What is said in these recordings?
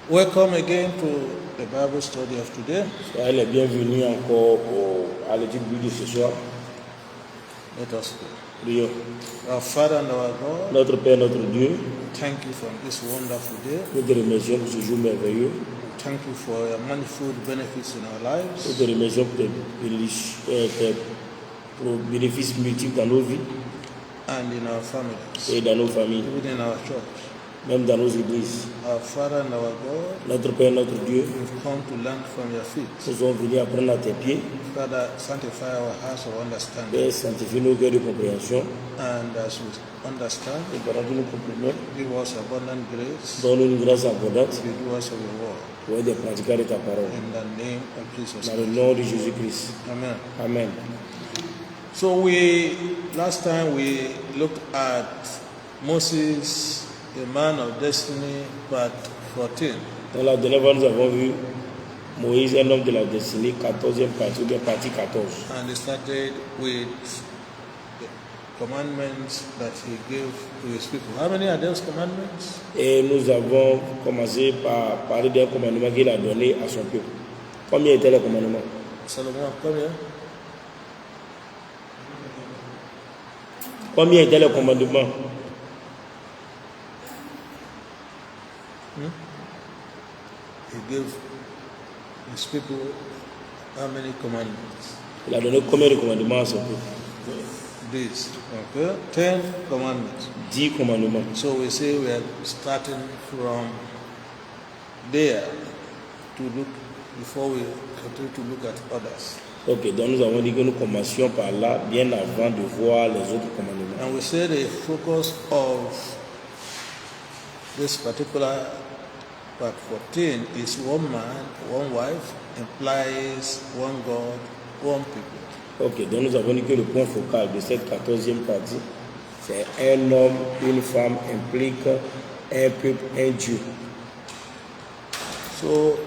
Welcome again to the Bible study of today. Soyez les bienvenus encore à l'étude biblique de ce soir. Let us pray. Prions. Our Father and our God, Notre Père, notre Dieu, thank you for this wonderful day. nous te remercions pour ce jour merveilleux. Thank you for your manifold benefits in our Nous lives te remercions pour tes bénéfices multiples dans nos vies and in our families, et dans nos familles, even in our church. même dans nos églises. Our Father and our God, Notre Père, notre Dieu, we've come to learn from your feet. nous sommes venus apprendre à tes pieds. Father, sanctify our hearts of understanding. Père, sanctifie nos cœurs de compréhension. And as we understand, Et pendant que nous comprenons, give us abundant grace donne-nous une grâce abondante to be doers of your word. pour être des pratiquants de ta parole. In the name of Jesus Dans le Christ. nom de Jésus-Christ. Amen. Amen. So last time we looked at Moses, the man of destiny, part 14. Dans la dernière fois, nous avons vu Moïse, un homme de la destinée, 14e partie, ou bien partie 14. And he started with the commandments that he gave to his people. How many are those commandments? Et nous avons commencé par parler d'un commandement qu'il a donné à son peuple. Combien étaient les commandements? Solomon, come here. Combien étaient les commandements? He gave his people how many commandments? Il a donné combien de commandements à son peuple? These. Okay. 10 commandments. 10 commandements. So we say we are starting from there to look before we continue to look at others. Ok, donc nous avons dit que nous commencions par là, bien avant de voir les autres commandements. And we say the focus of this particular part 14 is one man, one wife, implies one God, one people. Ok, donc nous avons dit que le point focal de cette 14e partie, c'est un homme, une femme implique un peuple, un Dieu. So,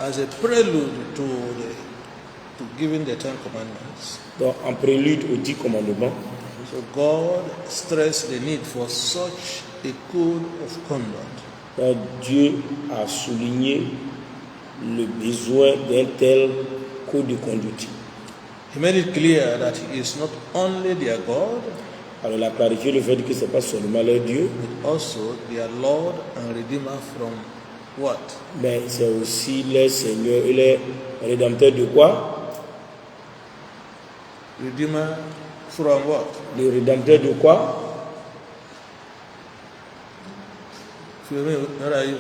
as a prelude to giving the 10 commandments, Donc en prélude aux 10 commandements, so God stressed the need for such a code of conduct. donc Dieu a souligné le besoin d'un tel code de conduite. He made it clear that He is not only their God, Alors il a clarifié le fait que ce n'est pas seulement leur Dieu, but also their Lord and Redeemer from what? mais c'est aussi leur Seigneur et leur Rédempteur de quoi? Redeemer from what? Le Rédempteur de quoi? Philomene, where are you?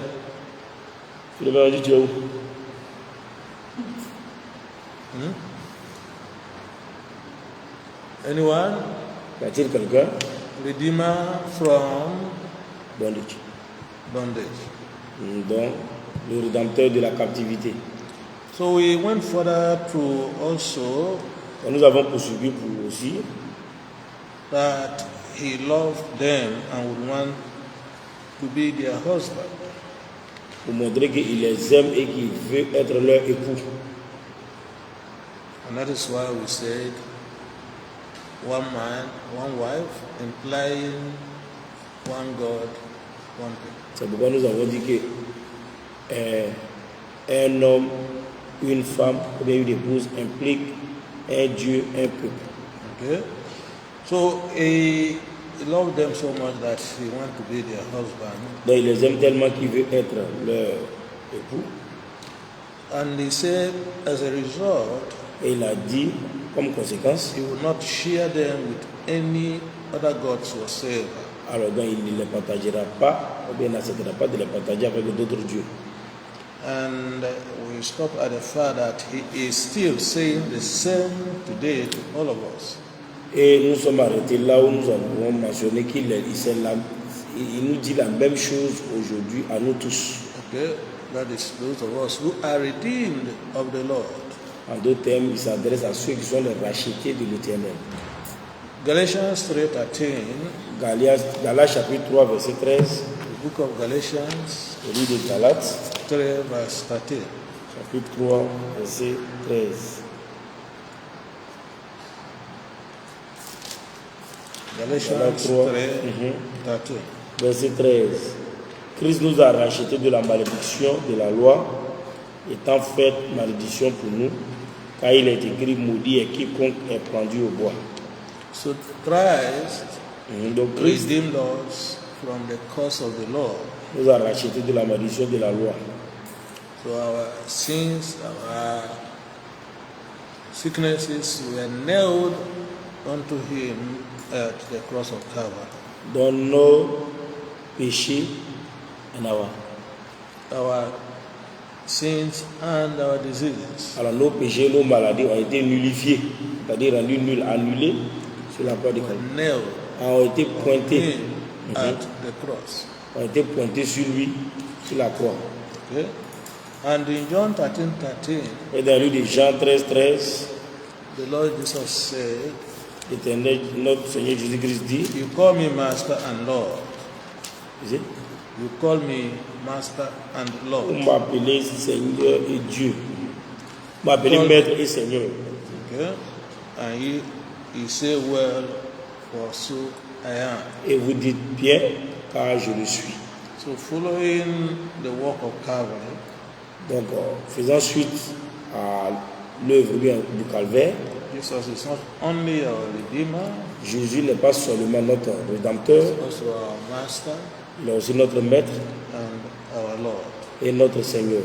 Philomène, on dit tu es où? Anyone? Y a-t-il quelqu'un? Redeemer from Bondage. bondage. Donc, le Rédempteur de la captivité. So we went further to also Et nous avons poursuivi pour aussi that He loved them and would want to be their husband. pour montrer qu'il les aime et qu'il veut être leur époux. And that is why we said one man, one wife, implying one God, one people. C'est pourquoi nous avons dit que un homme, une femme ou bien une épouse implique un Dieu, un peuple. Okay? So he loved them so much that he wanted to be their husband. Donc il les aime tellement qu'il veut être leur époux. And he said, as a result, Et il a dit, comme conséquence, he would not share them with any other gods whatsoever. alors donc il ne les partagera pas, ou bien n'acceptera pas de les partager avec d'autres dieux. And we stop at the fact that he is still saying the same today to all of us. Et nous sommes arrêtés là où nous avons mentionné qu'il il nous dit la même chose aujourd'hui à nous tous. Okay? That is those of us who are redeemed of the Lord. En d'autres termes, il s'adresse à ceux qui sont les rachetés de l'Éternel. Galatians 3:13, Galates chapitre 3, verset 13, the book of Galatians le livre de Galates, 3 verse 13. chapitre 3, verset 13. Galatians 3, 13. Verset 13. Christ nous a rachetés de la malédiction de la loi, étant faite malédiction pour nous, car il est écrit maudit est quiconque est pendu au bois. So Christ Donc Christ redeemed us from the curse of the law. nous a rachetés de la malédiction de la loi. So our sins, our sicknesses were nailed unto him at the cross of Calvary. Donc nos péchés and Our sins and our diseases. alors nos péchés, nos maladies ont été nullifiés, c'est-à-dire rendus nuls, annulés sur la croix de Were Calvaire. nailed Ont été pointés, him at the cross. ont été pointés sur lui, sur la croix. Okay? And in John 13:13, Et dans le livre de Jean 13:13, the Lord Jesus said, l'Éternel, notre Seigneur Jésus-Christ dit, "You call me Master and Lord. vous You call me Master and Lord." m'appelez Seigneur et Dieu. Vous m'appelez Maître et Seigneur. Okay? And he said, "Well, for so I am." Et vous dites bien, car je le suis. So following the work of Calvary, Donc, faisant suite à l'œuvre du Calvaire, Jesus is not only our Redeemer, Jésus n'est pas seulement notre Rédempteur, also our Master il est aussi notre Maître and our Lord. et notre Seigneur.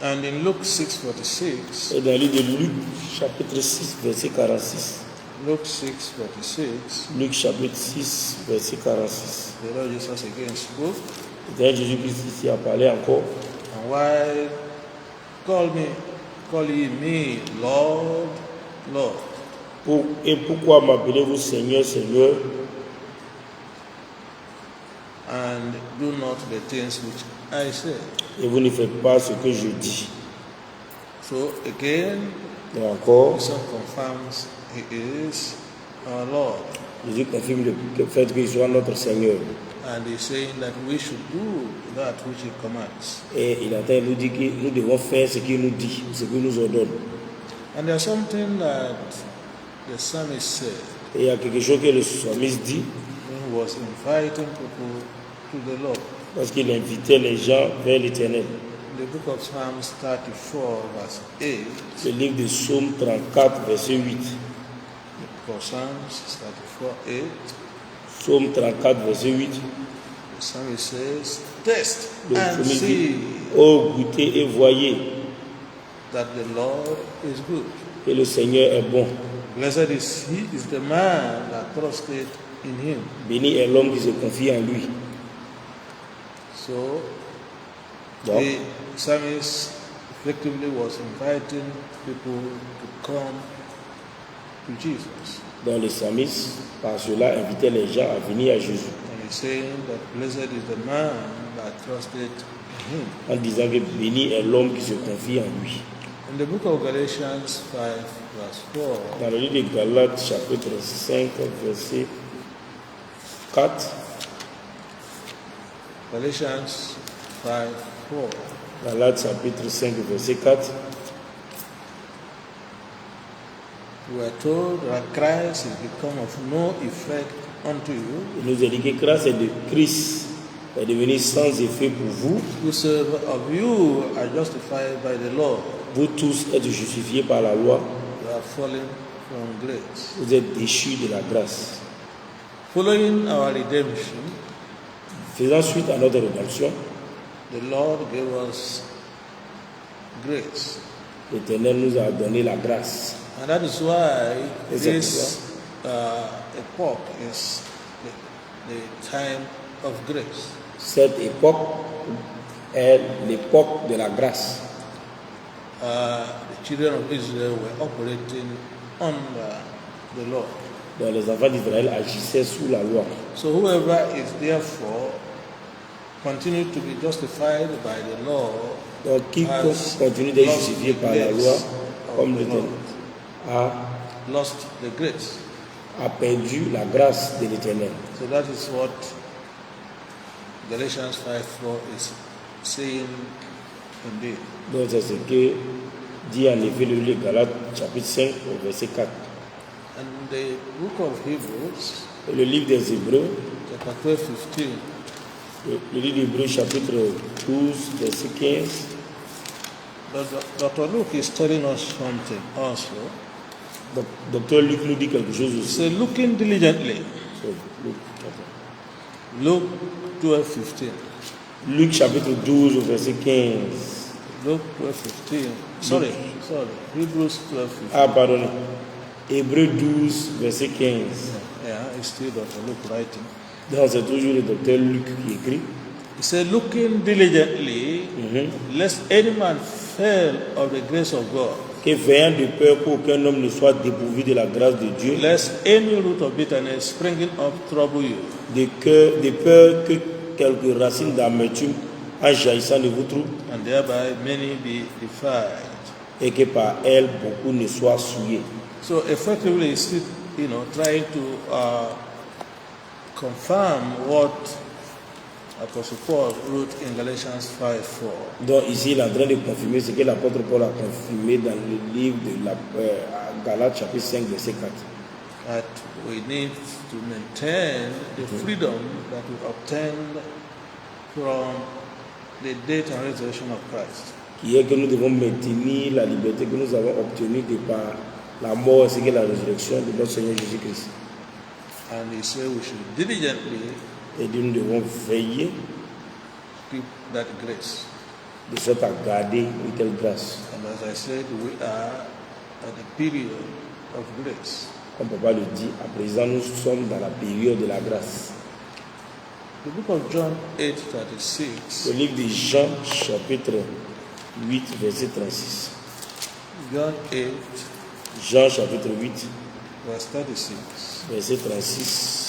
And in Luke 6:46, Et dans le livre de Luc, chapitre 6, verset 46, Luke 6:46, Luc chapitre 6, verset 46, the Lord Jesus again spoke, l'Éternel Jésus-Christ ici a parlé encore. "And why call ye me Lord, Lord, Et pourquoi m'appelez-vous Seigneur, Seigneur, and do not the things which I say?" et vous ne faites pas ce que je dis? So again, Et encore, Jesus confirms he is our Lord. Jésus confirme le fait qu'il soit notre Seigneur. And he's saying that we should do that which he commands. Et il est en train de nous dire que nous devons faire ce qu'il nous dit, ce qu'il nous ordonne. And there's something that the psalmist said Et il y a quelque chose que le psalmiste dit when he was inviting people to the Lord. parce qu'il invitait les gens vers l'Éternel. In the book of Psalms 34, verse 8, Le livre de Psaume 34, verset 8. for Psalms 34, 8, Psaume 34, verset 8. the psalmist says, "Taste Le and psalmiste dit, see ô goûtez et voyez that the Lord is good. que le Seigneur est bon. Blessed is the man that trusted in him." Béni est l'homme qui se confie en lui. So Donc, the psalmist effectively was inviting people to come to Jesus. dans le psalmiste, par cela, invitait les gens à venir à Jésus. And he's saying that blessed is the man that trusted in him. En disant que béni est l'homme qui se confie en lui. In the book of Galatians 5, verse 4, Dans le livre de Galates, chapitre 5, verset 4. Galatians 5, 4, Galates, chapitre 5, verset 4. we are told that Christ is become of no effect unto you, Il nous a dit que grâce de Christ est devenue sans effet pour vous. whosoever of you are justified by the law, Vous tous êtes justifiés par la loi. you are fallen from grace. Vous êtes déchus de la grâce. Following our redemption, Faisant suite à notre rédemption, the Lord gave us grace. l'Éternel nous a donné la grâce. And that is why Exactly. this epoch is the time of grace. Cette époque est l'époque de la grâce. The children of Israel were operating under the law. Donc les enfants d'Israël agissaient sous la loi. So whoever is therefore continued to be justified by the law Donc quiconque continue d'être justifié par la loi, comme l'Éternel, lost the grace. a perdu la grâce de l'Éternel. So that is what Galatians 5:4 is saying indeed. Donc c'est ce que dit en effet le livre de Galates, chapitre 5, au verset 4. And the book of Hebrews, Et le livre des Hébreux, chapter 12, 15, Le livre d'Hébreux chapitre 12, verset 15. Dr. Luke is telling us something also. Docteur Luc nous dit quelque chose aussi. Say, looking diligently. So, Luke 12:15. Luc chapitre 12, verset 15. Luke 12:15. Sorry. Hebrews 12:15. Ah, pardonnez. Hébreux 12, verset 15. Yeah, it's still Dr. Luke writing. Donc, c'est toujours le docteur Luc qui écrit. He said, looking diligently, lest any man fail of the grace of God, Que veillant de peur qu'aucun homme ne soit dépourvu de la grâce de Dieu, lest any root of bitterness springing up trouble you, de peur que quelques racines d'amertume en jaillissant de vous troublent, and thereby many be defiled. et que par elle beaucoup ne soient souillés. So effectively, he's still, trying to confirm what Apostle Paul wrote in Galatians 5:4. Donc ici, il est en train de confirmer ce que l'apôtre Paul a confirmé dans le livre de Galates chapitre 5, verset 4. That we need to maintain the freedom that we obtained from the death and resurrection of Christ. Qui est que nous devons maintenir la liberté que nous avons obtenue de par la mort ainsi que la résurrection de notre Seigneur Jésus-Christ. And he said we should diligently Et nous devons veiller keep that grace. de sorte à garder une telle grâce. And as I said, we are at the period of grace. Comme papa le dit, à présent nous sommes dans la période de la grâce. The book of John 8:36. Le livre de Jean chapitre 8, verset 36. John 8, Jean chapitre 8, verse 36. verset 36.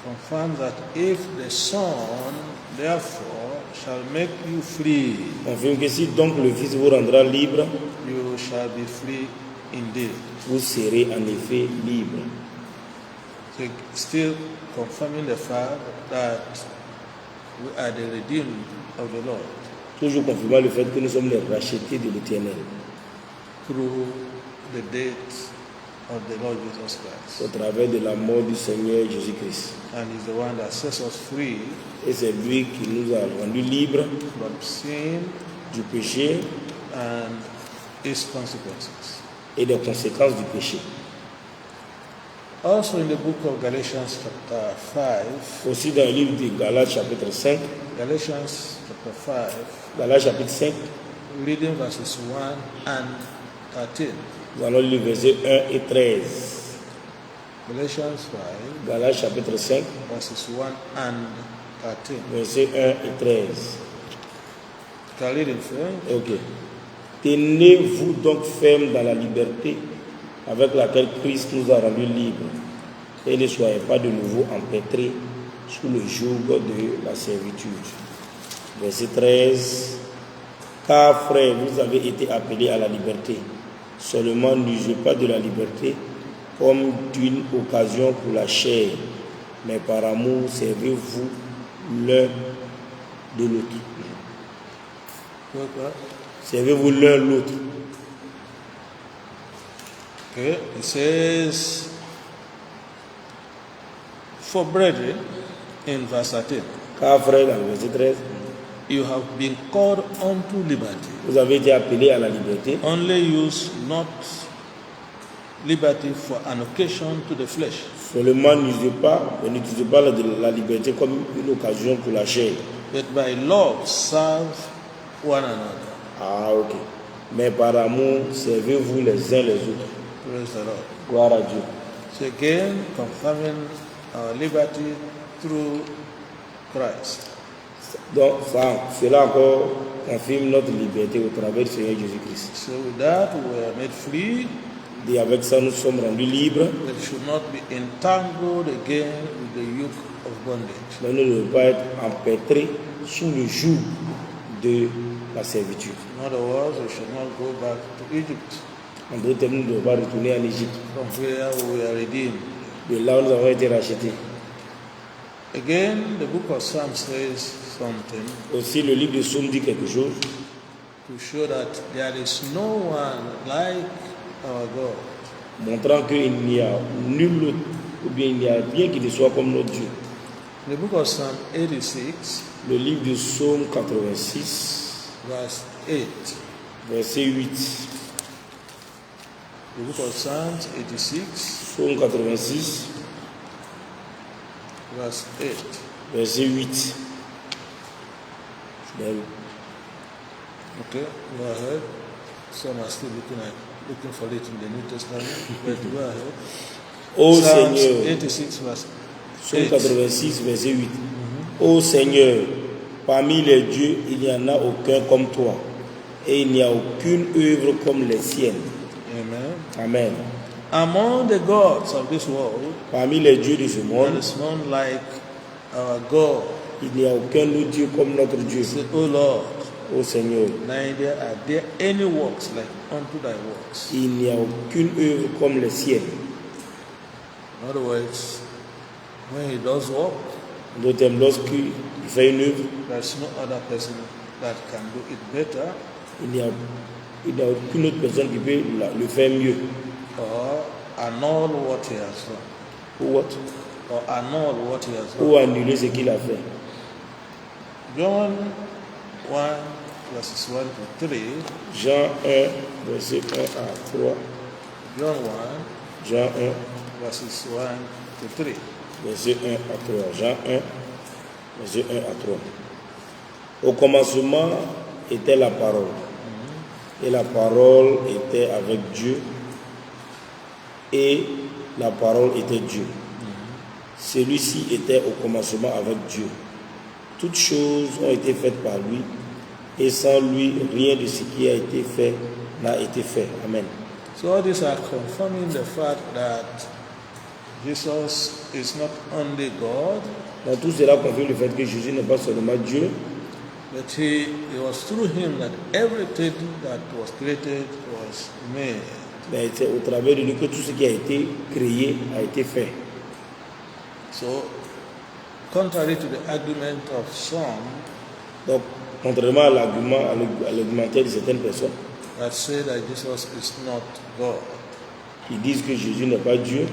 Confirm that if the Son, therefore, shall make you free, Confirme que si donc le Fils vous rendra libre, you shall be free indeed. vous serez en effet libre. So still confirming the fact that we are the redeemed of the Lord Toujours confirmant le fait que nous sommes les rachetés de l'Éternel through the death of the Lord Jesus Christ. au travers de la mort du Seigneur Jésus-Christ. And he's the one that sets us free Et c'est lui qui nous a rendus libres from sin du péché and its consequences. et des conséquences du péché. Also in the book of Galatians chapter 5, Aussi dans le livre de Galates chapitre 5, Galatians chapter 5, Galates chapitre 5, reading verses 1 and 13. nous allons lire versets 1 et 13. Galatians 5, Galates chapitre 5, verses 1 and 13. versets 1 et 13. Can I read in French? Ok. Tenez-vous donc fermes dans la liberté avec laquelle Christ nous a rendus libres, et ne soyez pas de nouveau empêtrés sous le joug de la servitude. Verset 13. Car frères, vous avez été appelés à la liberté. Seulement n'usez pas de la liberté comme d'une occasion pour la chair, mais par amour servez-vous l'un de l'autre. What? Servez-vous l'un l'autre. Okay, it says, for brethren, in verse 13, Car frères, dans le verset 13, you have been called unto liberty. vous avez été appelés à la liberté. Only use not liberty for an occasion to the flesh, Seulement n'utilisez pas la liberté comme une occasion pour la chair. but by love serve one another. Ah, ok. Mais par amour, servez-vous les uns les autres. Praise the Lord. Gloire à Dieu. So again, confirming our liberty through Christ. Donc, cela encore confirme notre liberté au travers du Seigneur Jésus-Christ. So with that, we are made free. Et avec ça, nous sommes rendus libres. We should not be entangled again with the yoke of bondage. Mais nous ne devons pas être empêtrés sous le joug de la servitude. In other words, we should not go back to Egypt, En d'autres termes, nous ne devons pas retourner en Égypte. from where we are redeemed. De là où nous avons été rachetés. Again, the book of Psalms says something Aussi, le livre de Psaume dit quelque chose to show that there is no one like our God. montrant qu'il n'y a nul autre, ou bien il n'y a rien qui ne soit comme notre Dieu. The book of Psalm 86, le livre de Psaume 86, verse 8. verset 8. The book of Psalms 86, Psaume 86, verse 8. verset 8. Okay, go ahead. Some are still looking for it in the New Testament. But go ahead. Ô Psalms Seigneur, 86, verse Psaume 8. 86, verset 8. Ô Seigneur, parmi les dieux, il n'y en a aucun comme toi, et il n'y a aucune œuvre comme les siennes. Amen. Amen. Among the gods of this world, Parmi les dieux de ce there monde, is none like our God. il n'y a aucun autre Dieu comme notre Dieu. Say, O Lord, Ô Seigneur, neither are there any works like unto thy works. il n'y a aucune œuvre comme les siennes. In other words, when he does work, En d'autres termes, lorsqu'il fait une œuvre, there's no other person that can do it better il n'y a aucune autre personne qui peut le faire mieux. or annul what he has done. Ou what? Or annul what he has done. Ou annuler ce qu'il a fait. John 1, verses 1 to 3. Jean 1, verset 1 à 3. John 1, Jean 1, verses 1 to 3. verset 1 à 3. Jean 1, verset 1 à 3. Au commencement était la parole. Et la parole était avec Dieu. Et la parole était Dieu. Celui-ci était au commencement avec Dieu. Toutes choses ont été faites par lui. Et sans lui, rien de ce qui a été fait n'a été fait. Amen. So all these are confirming the fact that Jesus is not only God, Donc tout cela confirme le fait que Jésus n'est pas seulement Dieu, but it was through him that everything that was created was made. mais c'est au travers de lui que tout ce qui a été créé a été fait. So, contrary to the argument of some Donc, contrairement à l'argumentaire de certaines personnes that say that Jesus is not God, qui disent que Jésus n'est pas Dieu,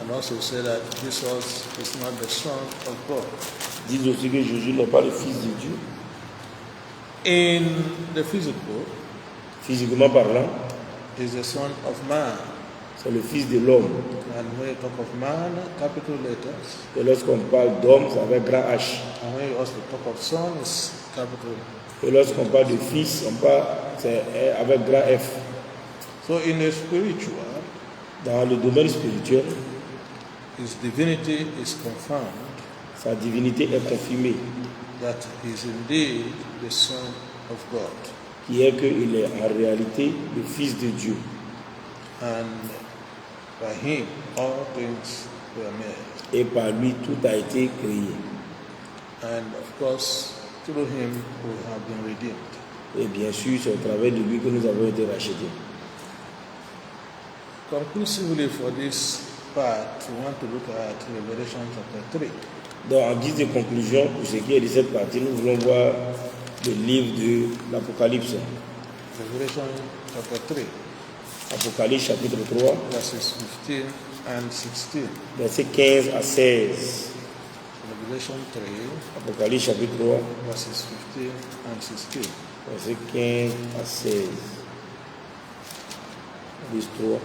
and also say that Jesus is not the Son of God. disent aussi que Jésus n'est pas le Fils de Dieu. In the physical, Physiquement parlant, is the Son of Man. c'est le Fils de l'homme. And when you talk of man, capital letters. Et lorsqu'on parle d'homme, c'est avec grand H. And when you also talk of son, it's capital. Et lorsqu'on parle de Fils, on parle c'est avec grand F. So in the spiritual, Dans le domaine spirituel, his divinity is confirmed sa divinité est confirmée, that he is indeed the Son of God. qui est qu'il est en réalité le Fils de Dieu. And by him all things were made. Et par lui, tout a été créé. And of course, through him we have been redeemed. Et bien sûr, c'est au travers de lui que nous avons été rachetés. Conclusively for this part, we want to look at Revelation chapter 3. Donc, en guise de conclusion, pour ce qui est de cette partie, nous voulons voir le livre de l'Apocalypse. Revelation chapter 3, Apocalypse chapitre 3, verses 15 and 16. versets 15 à 16. Revelation 3, Apocalypse chapitre 3, verses 15 and 16. versets 15 à 16. Apocalypse 3,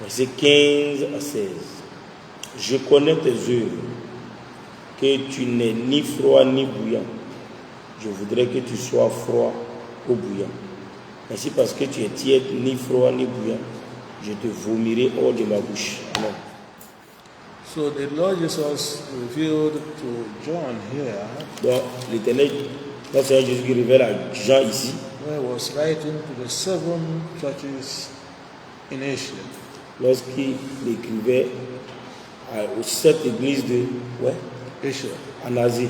versets 15 à 16. Je connais tes œuvres, que tu n'es ni froid ni bouillant. Je voudrais que tu sois froid ou bouillant. Ainsi, parce que tu es tiède, ni froid ni bouillant, je te vomirai hors de ma bouche. Amen. So the Lord Jesus revealed to John here, Donc, l'Éternel, notre Seigneur Jésus qui révèle à Jean ici, when he was writing to the 7 churches in Asia, lorsqu'il écrivait aux 7 églises de Asia, en Asie.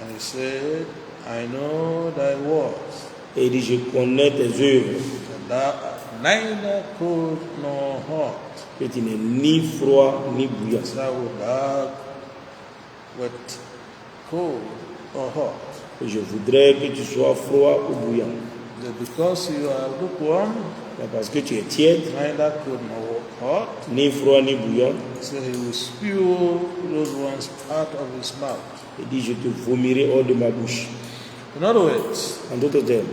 and he said, I know thy works, Et il dit, je connais tes œuvres, that thou art neither cold nor hot. que tu n'es ni froid ni bouillant. As thou would thou wert cold or hot. Et je voudrais que tu sois froid ou bouillant. that because you are lukewarm, parce que tu es tiède, neither cold nor hot, ni froid ni bouillant, so he will spew those ones out of his mouth. il dit je te vomirai hors de ma bouche. In other words, En d'autres termes,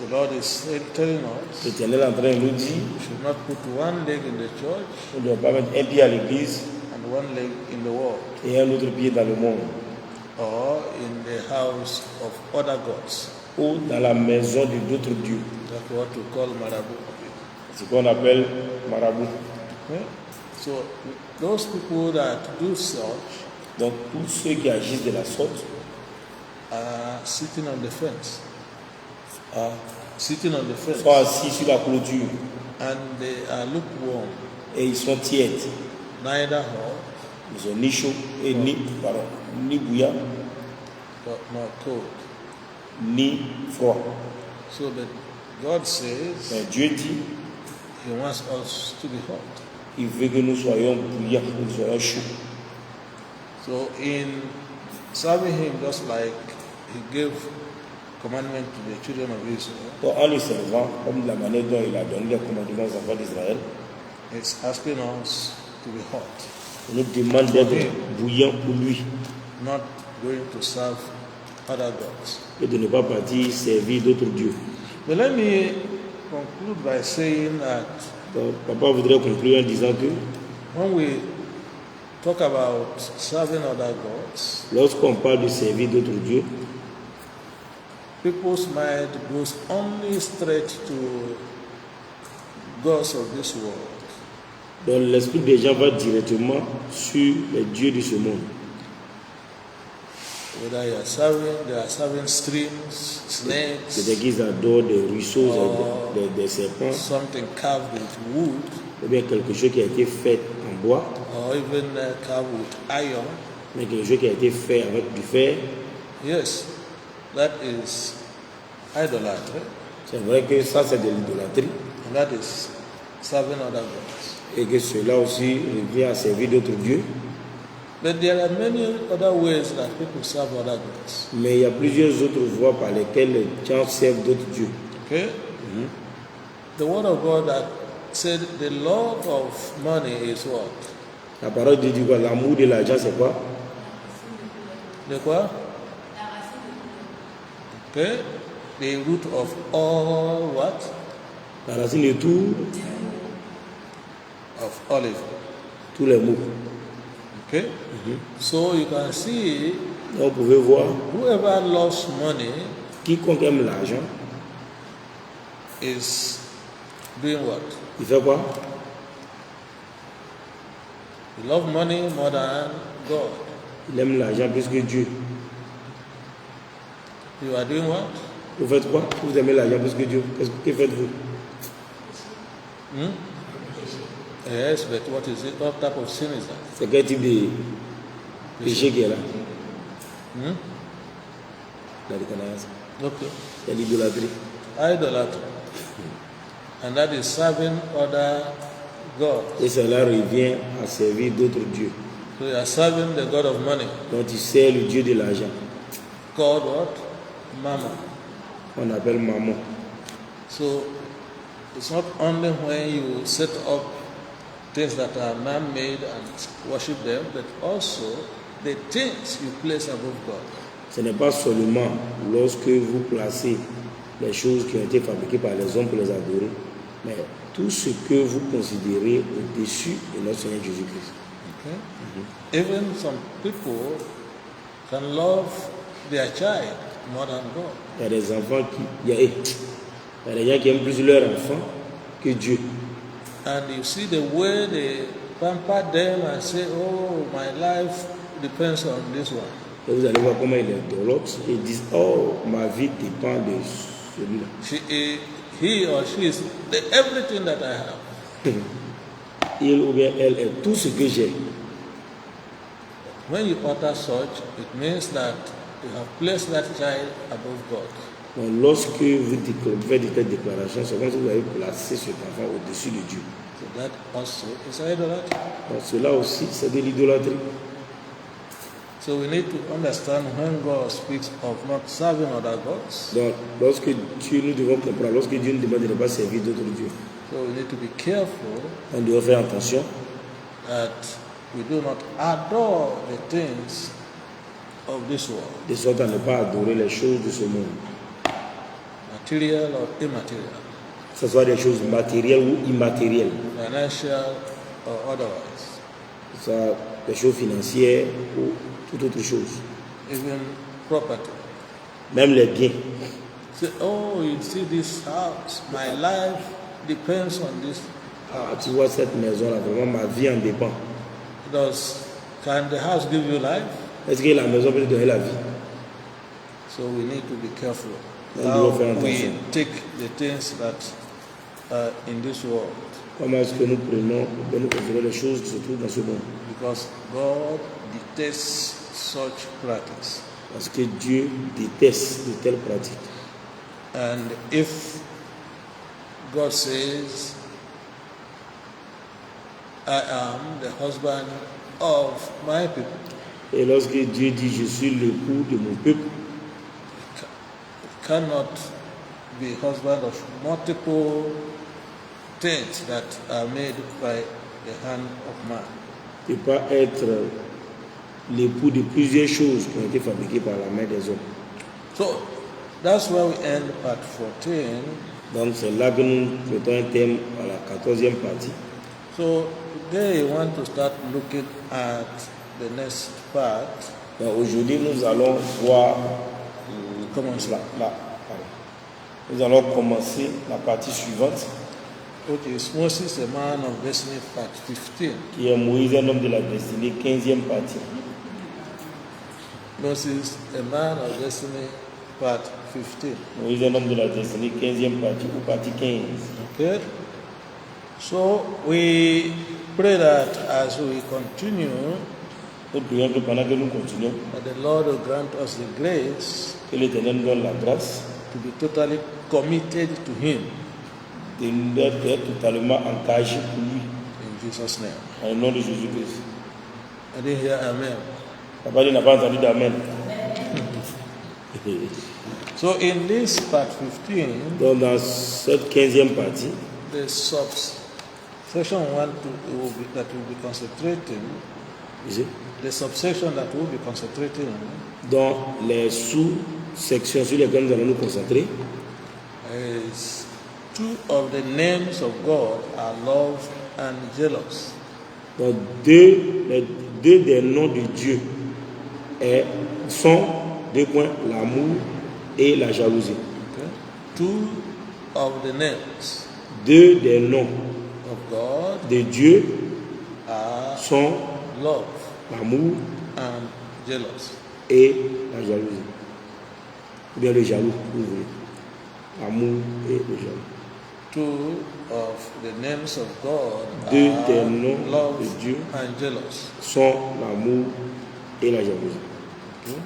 the Lord is telling us l'Éternel est en train de nous dire, we should not put one leg in the church on ne doit pas mettre un pied à l'église and one leg in the world, et un autre pied dans le monde, or in the house of other gods. ou dans la maison de d'autres dieux. That's what we call marabout. C'est ce qu'on appelle marabout. Okay? So those people that do such Donc tous ceux qui agissent de la sorte are sitting on the fence. ah, Sitting on the fence. sont assis sur la clôture And they are lukewarm, et ils sont tièdes. neither hot Ils sont ni chauds et ni bouillants, nor cold. ni froids. So that God says Mais Dieu dit, He wants us to be hot. il veut que nous soyons bouillants, que nous soyons chauds. So in serving Him, just like He gave commandment to the children of Israel, Donc, en le servant, comme de la manière dont il a donné les commandements aux enfants d'Israël, it's asking us to be hot, il nous demande d'être bouillants pour lui not going to serve other gods. et de ne pas partir servir d'autres dieux. But let me conclude by saying that Donc, papa voudrait conclure en disant que when we talk about serving other gods, lorsqu'on parle de servir d'autres dieux, people's mind goes only straight to gods of this world. donc l'esprit des gens va directement sur les dieux de ce monde. Whether they are serving streams, snakes, C'est-à-dire qu'ils adorent des ruisseaux, des serpents, something carved with wood, ou bien quelque chose qui a été fait en bois, or even carved with iron. mais quelque chose qui a été fait avec du fer. Yes, that is idolatry, C'est vrai que ça, c'est de l'idolâtrie and that is serving other gods. et que cela aussi revient à servir d'autres dieux. But there are many other ways that people serve other gods. Mais il y a plusieurs autres voies par lesquelles les gens servent d'autres dieux. Okay? The word of God that said the love of money is what? La parole de Dieu dit quoi? L'amour de l'argent, c'est quoi? The quoi? Okay? The root of all what? La racine de tout, Of olive. tous les mots. Okay? So you can see Donc vous pouvez voir, whoever loves money quiconque aime l'argent, is doing what? il fait quoi? You love money more than God. Il aime l'argent plus que Dieu. You are doing what? Vous faites quoi? Vous aimez l'argent plus que Dieu. Que faites-vous? Yes, but what is it? What type of sin is that? C'est quel type de péché qui est là? La déconnance. Okay. C'est l'idolâtrie. Idolatry. And that is serving other gods. Et cela revient à servir d'autres dieux. So you are serving the God of money. Donc tu sers le Dieu de l'argent. God what? Mammon. On appelle maman. So it's not only when you set up things that are man-made and worship them, but also the things you place above God. Ce n'est pas seulement lorsque vous placez les choses qui ont été fabriquées par les hommes pour les adorer, mais tout ce que vous considérez au-dessus de notre Seigneur Jésus-Christ. Okay? Even some people can love their child more than God. Il y a des enfants il y a des gens qui aiment plus leur enfant que Dieu. And you see the way they pamper them and say, oh, my life depends on this one. Et vous allez voir comment il est doloxe et ils disent, oh, ma vie dépend de celui-là. He or she is everything that I have. Il ou bien elle est tout ce que j'ai. When you utter such, it means that you have placed that child above God. Donc, lorsque vous faites de telles déclarations, c'est comme si vous avez placé cet enfant au-dessus de Dieu. So that also is idolatry. Donc, cela aussi, c'est de l'idolâtrie. So we need to understand when God speaks of not serving other gods. Donc, lorsque Dieu, nous devons comprendre, lorsque Dieu nous demande de ne pas servir d'autres dieux, So we need to be careful on doit faire attention that we do not adore the things of this world, de sorte à ne pas adorer les choses de ce monde, material or immaterial, que ce soit des choses matérielles ou immatérielles, financial or otherwise, que ce soit des choses financières ou toute autre chose, even property. même les biens. Say, oh, you see this house, my life depends on this Ah, house. tu vois cette maison-là, vraiment ma vie en dépend. Can the house give you life? Est-ce que la maison peut te donner la vie? So we need to be careful On how doit faire we attention. take the things that are in this world, Comment est-ce que nous prenons, nous considérons les choses qui se trouvent dans ce monde? because God detests such practice. Parce que Dieu déteste de telles pratiques. And if God says, I am the husband of my people, Et lorsque Dieu dit je suis l'époux de mon peuple, cannot be husband of multiple things that are made by the hand of man. il ne peut pas être l'époux de plusieurs choses qui ont été fabriquées par la main des hommes. So that's where we end part 14. Donc c'est là que nous mettons un thème à la 14e partie. So today we want to start looking at the next part. Donc aujourd'hui nous allons voir Commence. nous allons commencer la partie suivante, Which is Moses, a man of destiny, part 15. qui est Moïse, un homme de la destinée, 15e partie. Moses, a man of destiny, part 15. Moïse, un homme de la destinée, 15e partie, ou partie 15. Okay? So we pray that as we continue, Nous prions que pendant que nous continuons, that the Lord will grant us the grace que l'Éternel nous donne la grâce to be totally committed to Him. de nous être totalement engagés pour lui, In Jesus' name. en nom de Jésus-Christ. I didn't hear Amen. Papa n'a pas entendu d'amen. So in this part 15, Donc dans cette 15e partie, the subsection 1 that will be concentrating, ici, the subsection that will be concentrating on dans les sous-sections sur lesquelles nous allons nous concentrer, is two of the names of God are love and jealous. donc les deux des noms de Dieu sont l'amour et la jalousie. Okay? Two of the names Deux des noms of God de Dieu are sont love l'amour and jealous. et la jalousie. Ou bien le jaloux, vous voulez. L'amour et le jaloux. Two of the names of God Deux des are noms love de Dieu and jealous. sont l'amour et la jalousie. Okay?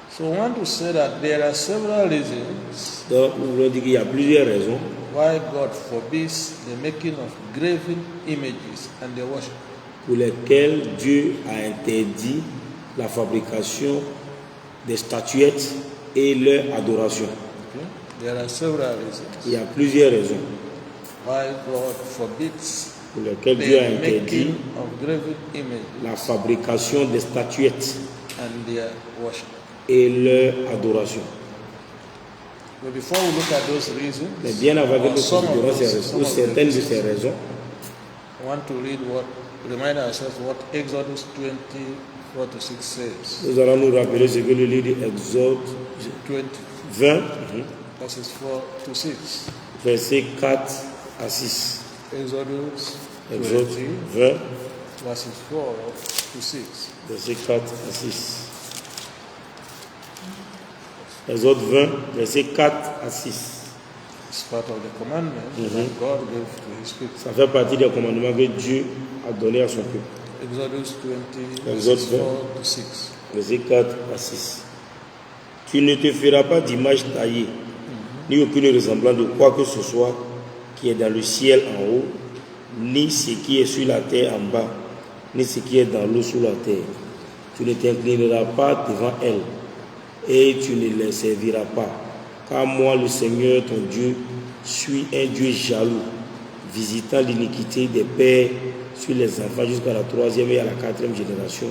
So I want to say that there are several reasons Donc, nous voulons dire qu'il y a plusieurs raisons why God forbids the making of graven images and their worship. pour lesquelles Dieu a interdit la fabrication des statuettes et leur adoration. Okay? There are several reasons Il y a plusieurs raisons why God forbids pour lesquelles Dieu a the interdit making of graven images la fabrication des statuettes and their worship. et leur adoration. But before we look at those reasons, Mais bien avant que or nous some of considérons ces those- raisons, some ou of the certaines de reasons, ces raisons, I want to remind ourselves what Exodus 20:4-6 says. nous allons nous rappeler ce que le livre d'Exode 20 20, verses 4-6. versets 4 à 6. Exodus Exode 20 20, verses 4-6. versets 4 à 6. Exode 20, versets 4 à 6. It's part of the commandment that God gave to His people. Ça fait partie des commandements que Dieu a donnés à son peuple. Exodus 20 Exode verses 20. 4-6. Versets 4 à 6. Tu ne te feras pas d'image taillée, ni aucune ressemblance de quoi que ce soit qui est dans le ciel en haut, ni ce qui est sur la terre en bas, ni ce qui est dans l'eau sous la terre. Tu ne t'inclineras pas devant elles et tu ne les serviras pas. Car moi, le Seigneur, ton Dieu, suis un Dieu jaloux, visitant l'iniquité des pères sur les enfants jusqu'à la 3e et à la 4e génération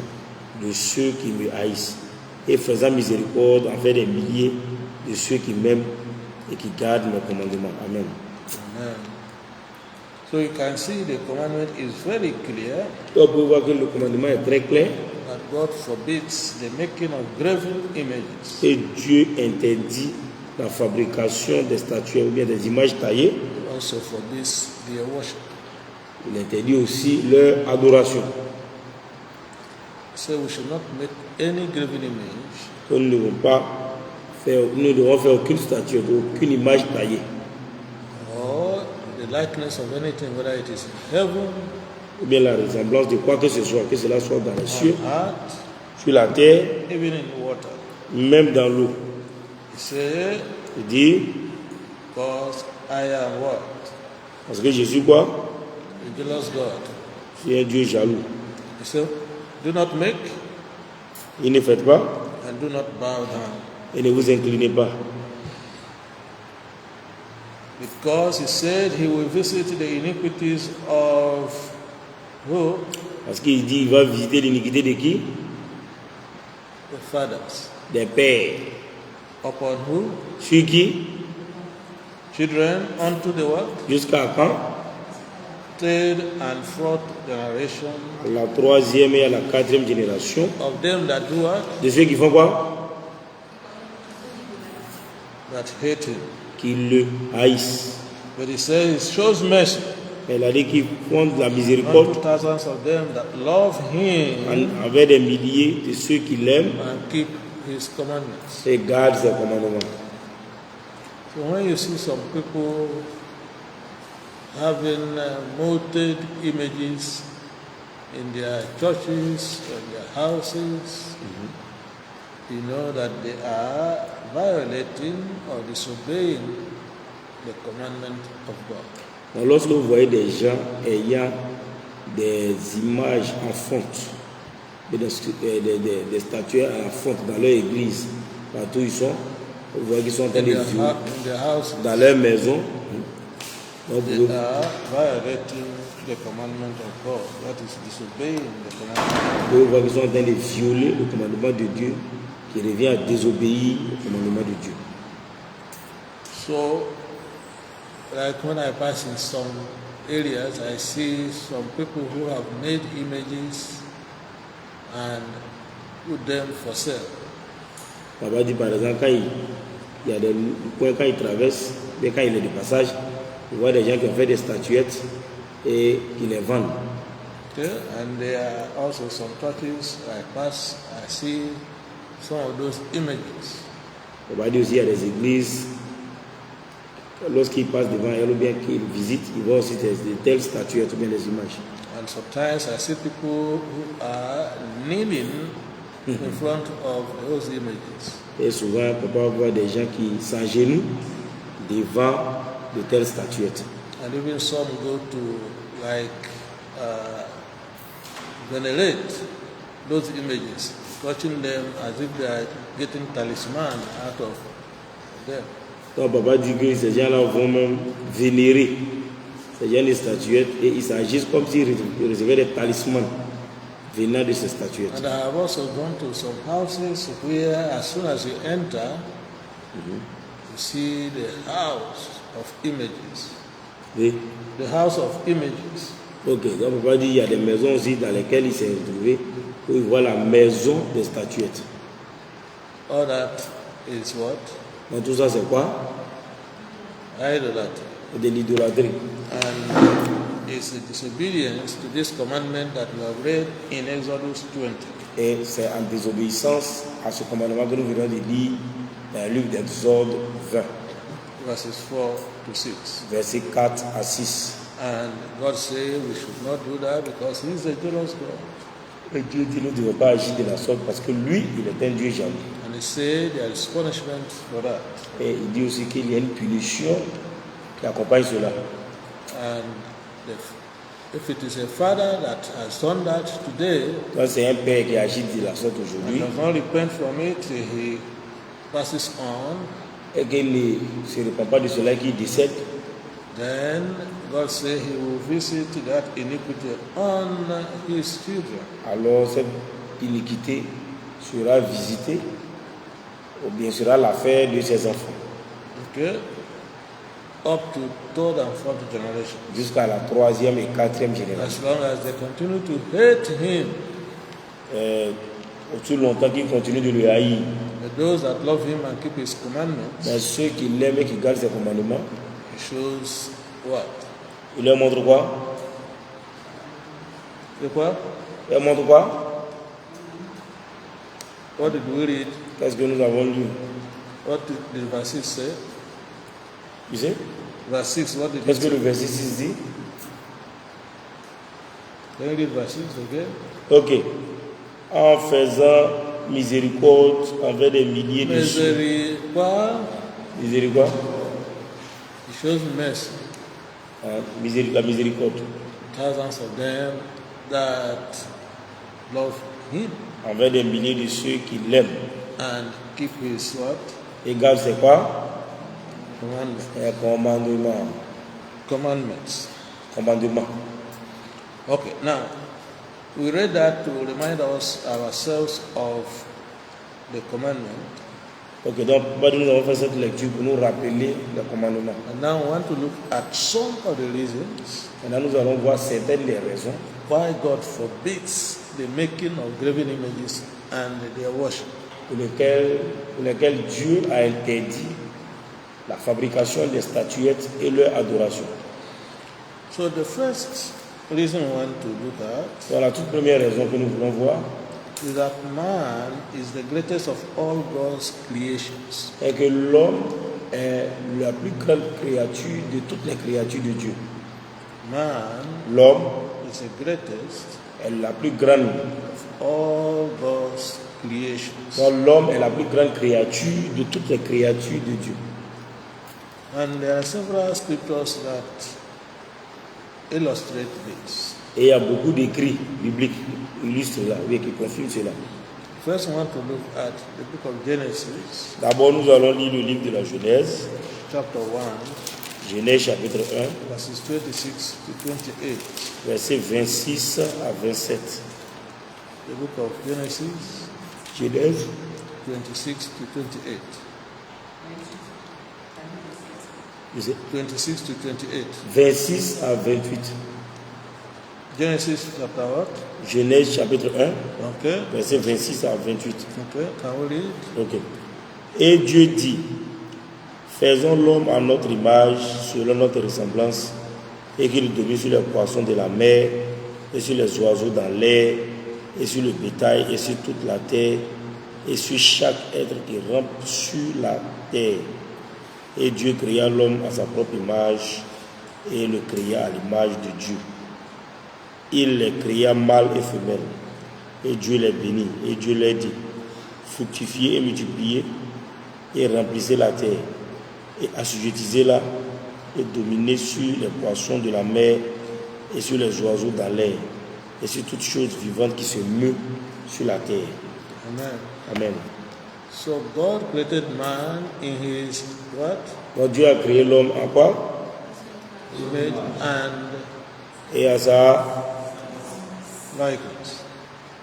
de ceux qui me haïssent, et faisant miséricorde envers des milliers de ceux qui m'aiment et qui gardent mes commandements. Amen. Amen. So you can see the commandment is very clear On peut voir que le commandement est très clair that God forbids the making of graven images. et Dieu interdit la fabrication des statues ou bien des images taillées. He also forbids their worship. Il interdit aussi leur adoration. So we should not make any graven image Nous ne devons pas faire, nous ne devons faire aucune statue, aucune image taillée, or the likeness of anything, whether it is in heaven, ou bien la ressemblance de quoi que ce soit, que cela soit dans les cieux, on earth, sur la terre, even in water. même dans l'eau. He said, Il dit, because I am what? parce que Jésus quoi? A jealous God. Je suis un Dieu jaloux. He said, do not make Il ne faites pas and do not bow down. et ne vous inclinez pas. Because he said he will visit the iniquities of who? Parce qu'il dit, il va visiter l'iniquité de qui? The fathers. Des pères. Upon who? Sur qui? Children unto the what? Jusqu'à quand? Third and fourth generation La 3e et à la 4e génération. of them that do what? De ceux qui font quoi? That hate him. Qui le haïssent. But he says he shows mercy Elle a dit qu'ils font de la unto miséricorde thousands of them that love him envers des milliers de ceux qui l'aiment and keep his commandments. et gardent ses commandements. So when you see some people having molded images in their churches or their houses, you know that they are violating or disobeying the commandment of God. Donc, lorsque vous voyez des gens ayant des images en fonte, des statues en fonte dans leur église, partout où ils sont, vous voyez qu'ils sont en train In de their, vivre in their houses, dans leur maison. Donc, they vous- are violating the commandment of God. That is disobeying the commandment. vous voyez qu'ils sont en train de violer le commandement de Dieu, qui revient à désobéir au commandement de Dieu. So, like when I pass in some areas, I see some people who have made images and put them for sale. Papa dit par exemple, quand il y a des coins, quand il traverse, mais quand il est de passage, il voit des gens qui ont fait des statuettes et qui les vendent. Okay? And there are also some churches I pass, I see some of those images. Papa dit aussi, il y a des églises, lorsqu'ils passent devant elles ou bien qu'ils visitent, ils voient aussi de telles statuettes ou bien des images. And sometimes I see people who are kneeling in front of those images. Et souvent, papa voit des gens qui s'agenouillent devant de telles statuettes. And even some go to like venerate those images, touching them as if they are getting talisman out of them. Donc papa dit que ces gens-là vont même vénérer ces gens des statuettes et ils s'agissent comme s'ils recevaient des talismans venant de ces statuettes. And I have also gone to some houses where as soon as you enter, you see the house of images. Oui. The house of images. Ok, donc papa dit qu'il y a des maisons aussi dans lesquelles il s'est retrouvé où il voit la maison des statuettes. All that is what? Donc tout ça c'est quoi? Idolatry. De l'idolâtrie. And it's a disobedience to this commandment that we have read in Exodus 20. Et c'est en désobéissance à ce commandement que nous venons de lire dans le livre d'Exode 20, Verses 4 to 6. versets 4 à 6. And God said we should not do that because He is a jealous God. Et Dieu dit nous ne devons pas agir de la sorte parce que lui, il est un Dieu jaloux. And He said there is punishment for that. Et il dit aussi qu'il y a une punition qui accompagne cela. And the If it is a father that has done that today, quand c'est un père qui agit de la sorte and aujourd'hui, does not repent from it, he passes on, et qu'il ne se répand pas de cela, qu'il décède, then God says he will visit that iniquity on his children. alors cette iniquité sera visitée, ou bien sera l'affaire de ses enfants, Okay? Up to third and fourth generation. jusqu'à la 3e et 4e génération. As long as they continue to hate him, Aussi longtemps qu'ils continuent de le haïr. but those that love him and keep his commandments, Mais ceux qui l'aiment et qui gardent ses commandements, he shows what? il leur montre quoi? The what? Il leur montre quoi? What did we read? Qu'est-ce que nous avons lu? What did the verse 6 say? Tu sais? Verse 6, what did it Qu'est-ce que say? le verset 6 dit? Can you read verse 6 again? Ok. En faisant miséricorde envers des milliers de ceux. Miséricorde, Miséricorde? he shows mercy. La miséricorde. Thousands of them that love him Envers des milliers de ceux qui l'aiment. and keep his what? Et gardent c'est quoi? Commandment. Un commandement. Commandments. Commandement. Okay, now we read that to remind us ourselves of the commandment, Ok, donc nous avons fait cette lecture pour nous rappeler les commandements. and now we want to look at some of the reasons Maintenant, nous allons voir certaines des raisons why God forbids the making of graven images and their worship. pour lesquelles Dieu a interdit la fabrication des statuettes et leur adoration. So the first reason we want to look at Donc, la toute première raison que nous voulons voir is that man is the greatest of all God's creations. est que l'homme est la plus grande créature de toutes les créatures de Dieu. Man L'homme is the greatest est la plus grande. of all God's creations. Donc, l'homme est la plus grande créature de toutes les créatures de Dieu. And there are several scriptures that illustrate this. Et il y a beaucoup d'écrits bibliques qui illustrent cela, oui, qui confirment cela. First, we want to look at the book of Genesis, D'abord, nous allons lire le livre de la Genèse, chapter 1, Genèse chapitre 1, verses 26 to 28. versets 26 à 27. The book of Genesis, Genèse 26 to 28. je sais, 26 to 28. 26 à 28. Genesis chapter what? Genèse chapitre 1, Okay. versets 26 à 28. Okay. Can we read? Ok. Et Dieu dit, faisons l'homme à notre image, selon notre ressemblance, et qu'il domine sur les poissons de la mer, et sur les oiseaux dans l'air, et sur le bétail, et sur toute la terre, et sur chaque être qui rampe sur la terre. Et Dieu créa l'homme à sa propre image, et le créa à l'image de Dieu. Il les créa mâle et femelle, et Dieu les bénit, et Dieu les dit, fructifiez et multipliez, et remplissez la terre, et assujettissez-la, et dominez sur les poissons de la mer, et sur les oiseaux dans l'air, et sur toutes choses vivantes qui se meuvent sur la terre. Amen. Amen. So God created man in his what? Donc Dieu a créé l'homme en quoi? Image and Et à sa likeness.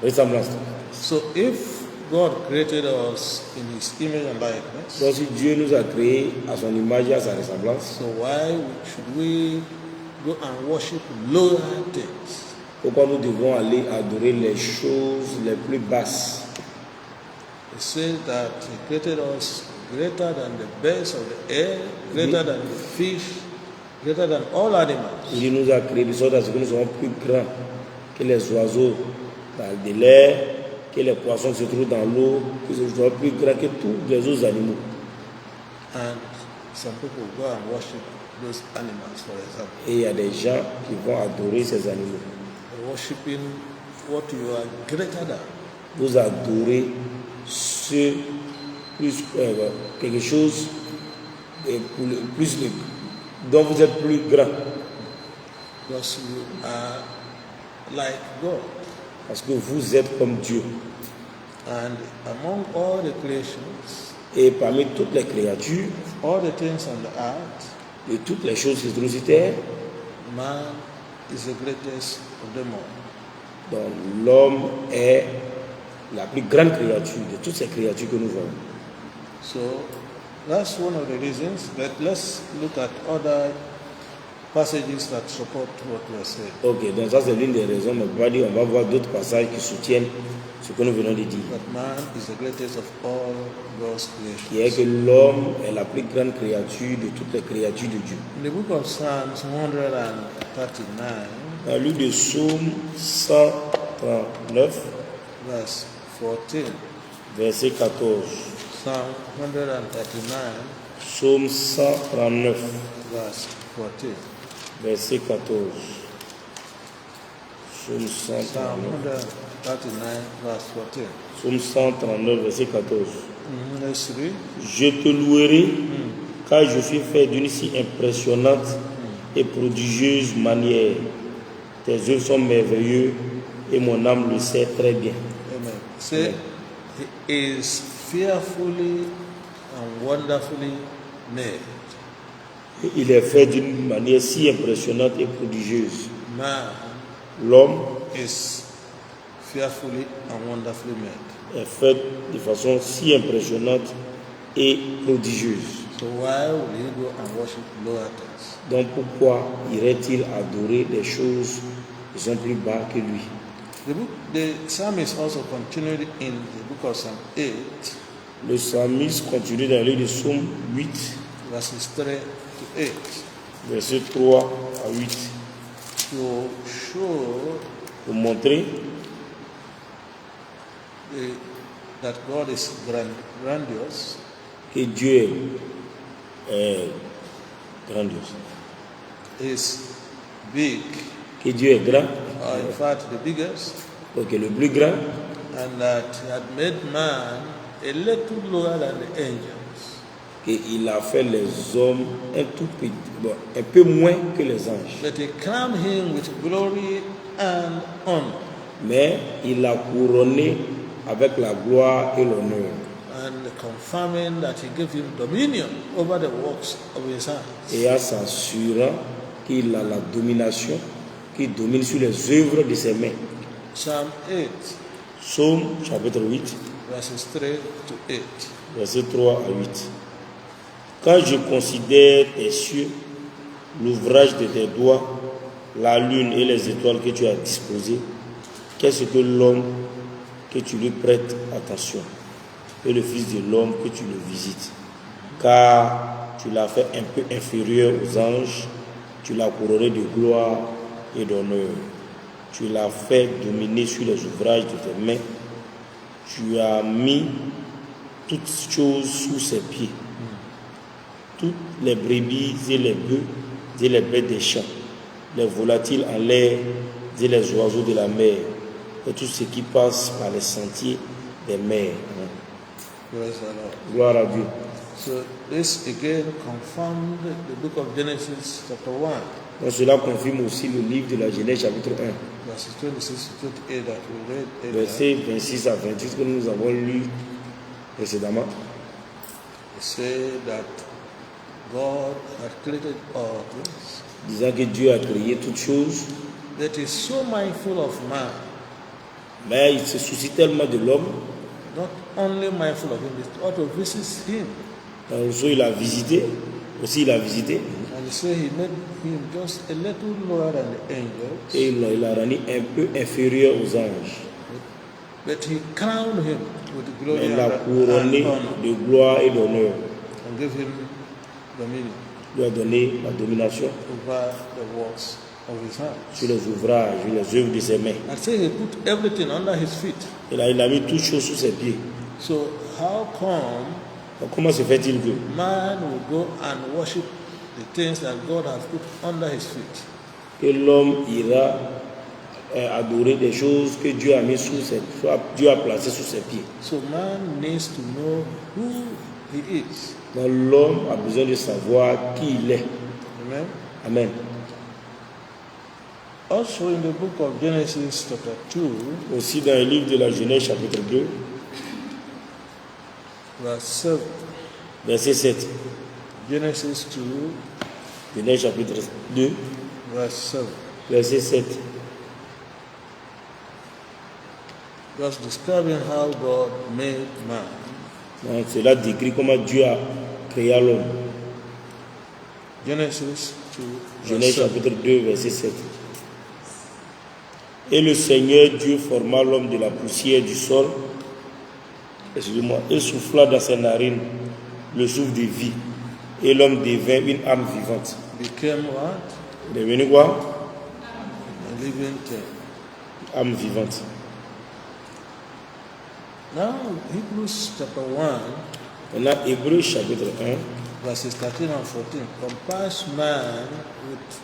ressemblance. So if God created us in his image and likeness, Donc si Dieu nous a créés à son image et à sa ressemblance, so why should we go and worship lower things? pourquoi nous devons aller adorer les choses les plus basses? It says that he created us greater than the birds of the air, greater than the fish, greater than all animals. Il nous a créés de sorte à ce que nous soyons plus grands que les oiseaux de l'air, que les poissons qui se trouvent dans l'eau, que nous soyons plus grands que tous les autres animaux. And some people go and worship those animals, for example. Et il y a des gens qui vont adorer ces animaux. They're worshiping what you are greater than. Vous adorez quelque chose dont vous êtes plus grand. because you are like God. Parce que vous êtes comme Dieu. And among all the creations, Et parmi toutes les créatures, all the things on the earth, et toutes les choses qui sont sur terre, man is the greatest of them all. donc l'homme est la plus grande créature de toutes ces créatures que nous voyons. So that's one of the reasons. But let's look at other passages that support what we are saying. Ok, donc ça c'est l'une des raisons, mais on va voir d'autres passages qui soutiennent ce que nous venons de dire. That man is the greatest of all God's Qui est que creations. l'homme est la plus grande créature de toutes les créatures de Dieu. In the book of Psalms 139, Dans le livre de Psaume 139, verse 14, verset 14. Psalm 139, Psaume 139, verse 14. verset 14. Psaume Psalm 139, 139, verse 14. Psaume 139, verset 14. Let's read. Je te louerai, car je suis fait d'une si impressionnante et prodigieuse manière. Tes œuvres sont merveilleux et mon âme le sait très bien. Amen. Say, he is fearfully and wonderfully made. Et il est fait d'une manière si impressionnante et prodigieuse. Man L'homme is fearfully and wonderfully made. est fait de façon si impressionnante et prodigieuse. So why will he go and worship lower things? Donc pourquoi irait-il adorer des choses qui sont plus bas que lui? The psalmist also continued in the book of Psalm 8, Le psalmiste continue dans le livre de Psaume 8, verses 3 to 8, versets 3 à 8, to show pour montrer that God is grandiose, que Dieu est grandiose, is big, que Dieu est grand, or in fact the biggest, donc le plus grand, and that he had made man a little lower than the angels. qu'il a fait les hommes un tout petit, bon, un peu moins que les anges. But he crowned him with glory and honor, Mais il l'a couronné avec la gloire et l'honneur. and confirming that he gave him dominion over the works of his hands. Et en s'assurant qu'il a la domination, qu'il domine sur les œuvres de ses mains. Psalm 8, Psaume chapitre 8, verses 3 to 8. versets 3 à 8. Quand je considère tes cieux, l'ouvrage de tes doigts, la lune et les étoiles que tu as disposées, qu'est-ce que l'homme que tu lui prêtes attention, et le Fils de l'homme que tu le visites? Car tu l'as fait un peu inférieur aux anges, tu l'as couronné de gloire et d'honneur. Tu l'as fait dominer sur les ouvrages de tes mains. Tu as mis toutes choses sous ses pieds. Toutes les brebis et les bœufs et les bêtes des champs, les volatiles en l'air et les oiseaux de la mer, et tout ce qui passe par les sentiers des mers. Praise the Lord. Gloire à Dieu. So this again confirmed the book of Genesis chapter 1, Donc cela confirme aussi le livre de la Genèse chapitre 1, verses 26 to 28 that we read earlier. versets 26 à 28 que nous avons lu précédemment. It said that God had created all things, Disant que Dieu a créé toutes choses, that is so mindful of man, mais il se soucie tellement de l'homme. not only mindful of him, but also visits him. Also, il a visité, aussi il a visité, And he said he made him just a little lower than the angels, et il l'a rendu un peu inférieur aux anges. but he crowned him with Mais glory il l'a and couronné honor, de gloire et d'honneur. and gave him dominion Il lui a donné la domination over the works of his hands. sur les ouvrages, sur les œuvres de ses mains. And say he put everything under his feet. Il a mis toutes choses sous ses pieds. So how come Donc, comment se fait-il que man will go and worship the things that God has put under his feet? l'homme ira adorer des choses que Dieu a mis sous ses, Dieu a placées sous ses pieds? So man needs to know who he is. Donc l'homme a besoin de savoir qui il est. Amen. Amen. Also in the book of Genesis chapter 2, Aussi dans le livre de la Genèse chapitre 2, verse 7. verset 7. Genesis 2, Genèse chapitre 2, verse 7. verset 7. Just describing how God made man. Donc cela décrit comment Dieu a créé l'homme. Genesis 2, Genèse verse 7. chapitre 2, verset 7. Et le Seigneur Dieu forma l'homme de la poussière du sol. Excusez-moi. Il souffla dans ses narines le souffle de vie. Et l'homme devint une âme vivante. Became what? Devenu quoi? A living thing. Âme vivante. Now, Hebrews chapter 1, Maintenant, Hébreux chapitre 1, verses 13 and 14, compares man with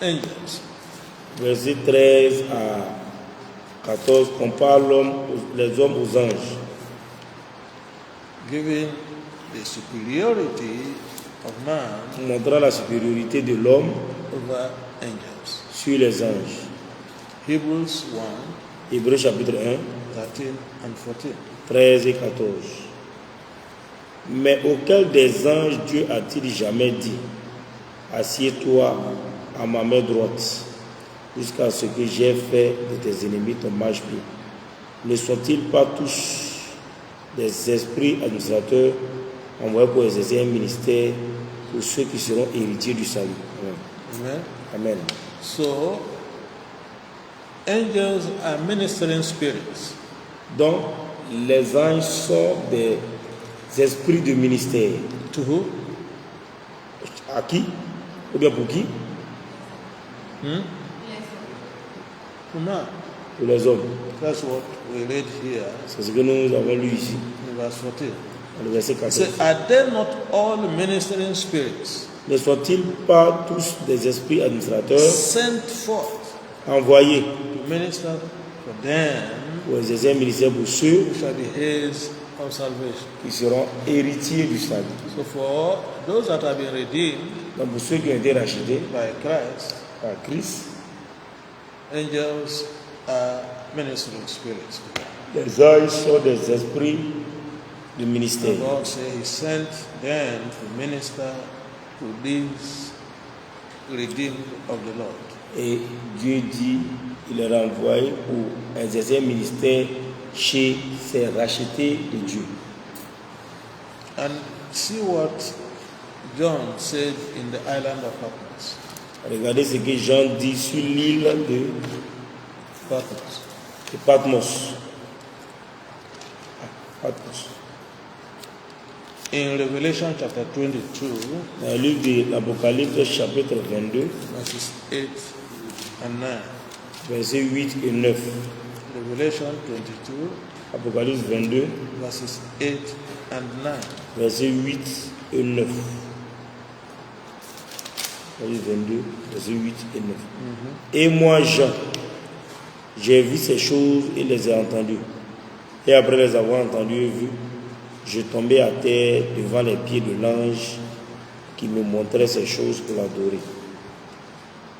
angels. verset 13 à 14, compare les hommes aux anges, Giving the superiority of man montrant la supériorité de l'homme over angels. sur les anges. Hebrews 1, Hébreux chapitre 1, 13 and 14. 13 et 14. Mais auquel des anges Dieu a-t-il jamais dit, assieds-toi à ma main droite, jusqu'à ce que j'ai fait de tes ennemis ton marchepied? Ne sont-ils pas tous des esprits administrateurs envoyés pour exercer un ministère pour ceux qui seront héritiers du salut? Amen. Amen. So, angels are ministering spirits. Donc, les anges sont des esprits de ministère. To who? À qui? Ou bien pour qui? To man. Pour les hommes. That's what we read here C'est ce que nous avons lu ici, in verse 14. dans le verset It 14. says, are they not all ministering spirits Ne sont-ils pas tous des esprits administrateurs sent forth envoyés to minister for them pour exercer un ministère pour ceux who shall be heirs of salvation? qui seront héritiers du salut? So for those that have been redeemed Donc pour ceux qui ont été rachetés by Christ, par Christ, angels are ministering spirits. les anges sont des esprits de ministère. God said He sent them to minister to these redeemed of the Lord. Et Dieu dit, il les a envoyés pour exercer un ministère chez ces rachetés de Dieu. And see what John said in the island of Patmos. Regardez ce que Jean dit sur l'île de Patmos. Patmos. In Revelation chapter 22, Dans le livre de l'Apocalypse, chapitre 22, verses 8 and 9. versets 8 et 9. Revelation 22, Apocalypse 22, verses 8 and 9. versets 8 et 9. Apocalypse 22, versets 8 et 9. Et moi, Jean, j'ai vu ces choses et les ai entendues. Et après les avoir entendues et vues, je tombais à terre devant les pieds de l'ange qui me montrait ces choses pour l'adorer.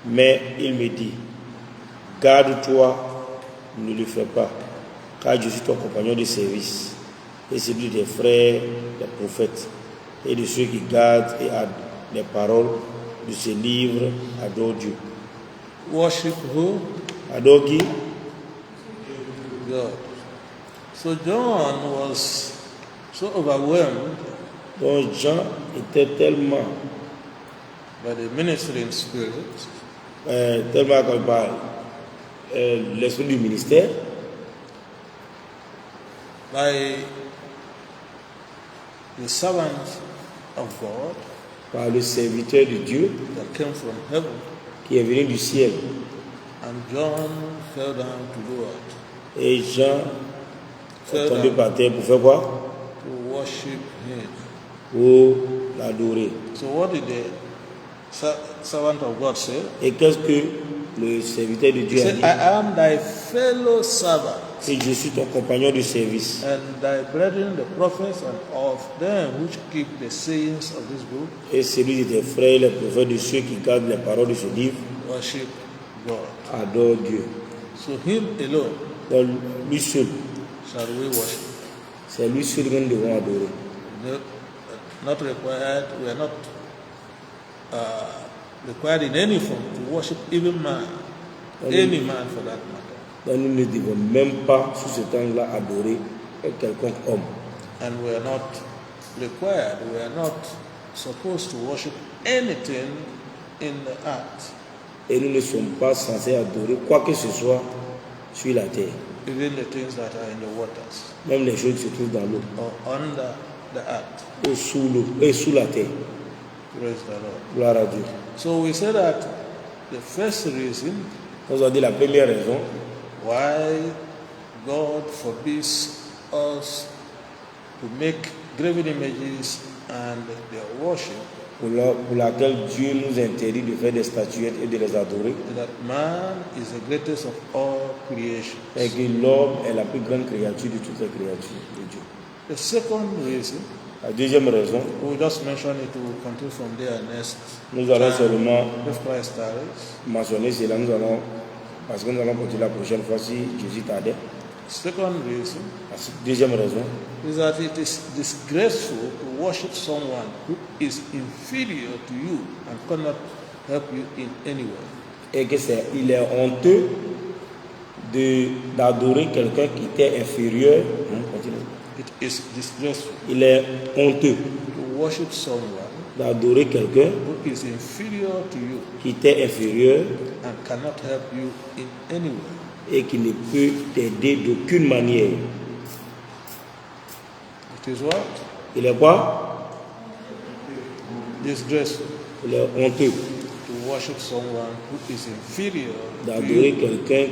Mais il me dit, garde-toi, ne le fais pas, car je suis ton compagnon de service et celui des frères, des prophètes et de ceux qui gardent et adorent les paroles de ce livre. Adore Dieu. Worship who? Adore qui? God. So John was so overwhelmed Donc Jean était tellement by the ministering spirit par l'esprit du ministère, by the servant of God par le serviteur de Dieu that came from heaven, qui est venu du ciel. and John fell down to do what? Et Jean est Fell tombé down par terre pour faire quoi? to worship him. Pour l'adorer. So what did the servant of God say? Et qu'est-ce que le serviteur de He Dieu a said, dit? I am thy fellow servant, Et je suis ton compagnon de service. and thy brethren, the prophets, and of them which keep the sayings of this book, Et celui de tes frères, les prophètes, de ceux qui gardent les paroles de ce livre, worship God. adore Dieu. So him alone Donc, lui seul, shall we worship. c'est lui seul que nous devons adorer. No, not required. We are not required in any form to worship even man, any man for that matter. Donc, nous ne devons même pas, sous ce temps-là, adorer quelconque homme. And we are not required. We are not supposed to worship anything in the earth, Et nous ne sommes pas censés adorer quoi que ce soit sur la terre. even the things that are in the waters Même les choses qui se trouvent dans l'eau, or under the earth. ou sous l'eau, et sous la terre. Praise the Lord. Gloire à Dieu. So we say that the first reason Nous avons dit la première raison why God forbids us to make graven images and their worship pour laquelle Dieu nous interdit de faire des statuettes et de les adorer, is that man is the greatest of all creation. et que l'homme est la plus grande créature de toutes les créatures de Dieu. The second reason, La deuxième raison, we'll just mention it, we'll continue from there next. nous allons seulement If Christ tarries. mentionner cela, parce que nous allons continuer la prochaine fois si Jésus tardait. Second reason La deuxième raison, is that it is disgraceful to worship someone who is inferior to you and cannot help you in any way. et que il est honteux d'adorer quelqu'un qui était inférieur. Continue. It is disgraceful Il est honteux to worship someone d'adorer quelqu'un who is inferior to you qui était inférieur and cannot help you in any way. et qui ne peut t'aider d'aucune manière. It is what? Il est quoi? Disgraceful Il est honteux to worship someone who is inferior to d'adorer you quelqu'un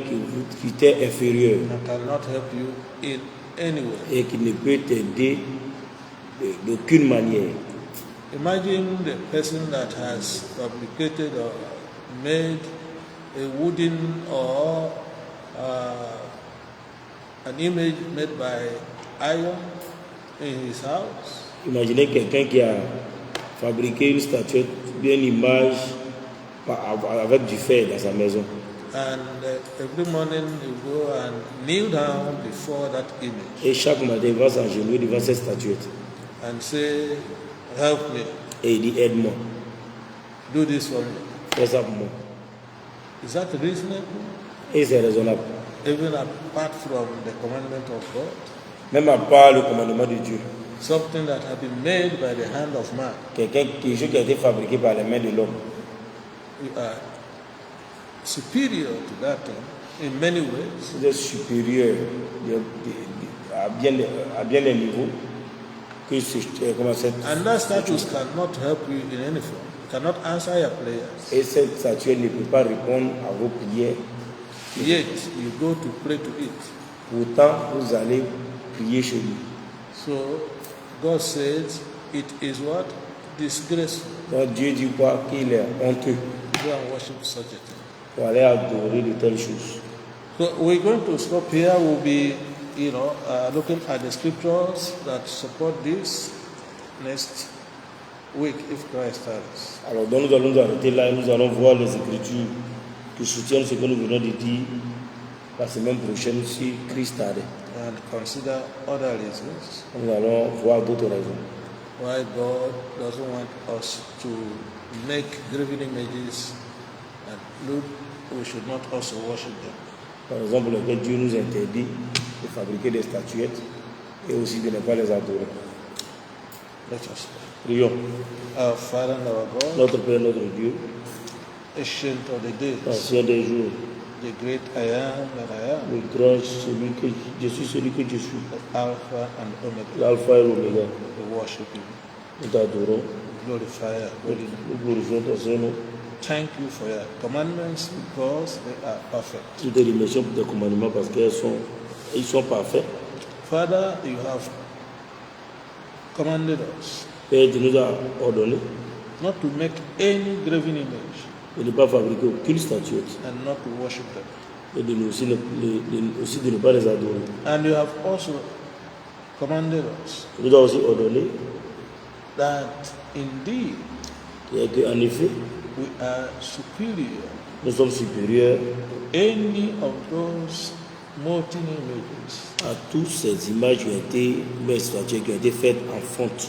qui t'est inférieur and cannot help you in any way. et qui ne peut t'aider d'aucune manière. Imagine the person that has fabricated or made a wooden or an image made by iron in his house, Imaginez quelqu'un qui a fabriqué une statuette, une image avec du fer dans sa maison. and every morning you go and kneel down before that image Et chaque matin, il va s'agenouiller devant cette statuette. and say, help me, Et il dit, aide-moi, do this for me. fais ça pour moi. Is that reasonable? Et c'est raisonnable. Even apart from the commandment of God? Même à part le commandement de Dieu. Something that had been made by the hand of man. Quelque chose qui a été fabriqué par les mains de l'homme. You are superior to that thing in many ways. Vous êtes supérieur à bien des niveaux que comment cette, And that status cannot help you in any form. Cannot answer your prayers. et cette statuette ne peut pas répondre à vos prières. Yet you go to pray to it. Pourtant, vous allez prier chez lui. So God says it is what? Disgraceful Donc Dieu dit quoi? Qu'il est honteux to go and worship such a thing. pour aller adorer de telles choses. So we're going to stop here. We'll be, looking at the scriptures that support this next week if Christ tarries. Alors donc nous allons nous arrêter là et nous allons voir les Écritures qui soutiennent ce que nous venons de dire la semaine prochaine si Christ tarde. And consider other reasons Nous allons voir d'autres raisons. why God doesn't want us to make graven images and look, we should not also worship them. Par exemple, lequel Dieu nous interdit de fabriquer des statuettes et aussi de ne pas les adorer. Let us pray. Prions. Our Father and our God, Notre Père, notre Dieu, ancient of the days, ancien des jours, the great I am that I am, le grand, celui que je suis, celui que je suis, the Alpha and Omega, l'alpha et l'oméga. we worship you, Nous t'adorons, glorify your holy name. nous glorifions ton Saint-Nom. Thank you for your commandments because they are perfect. Nous te remercions pour tes commandements parce qu'ils sont parfaits. Father, you have commanded us Père, tu nous as ordonné not to make any graven image de ne pas fabriquer aucune statuette and not to worship them. et de nous aussi, aussi de ne pas les adorer. And you have also commanded us Tu nous as aussi ordonné that indeed qu'en effet, we are superior Nous sommes supérieurs any of those molten images. à toutes ces images qui ont été, mes statues qui ont été faites en fonte.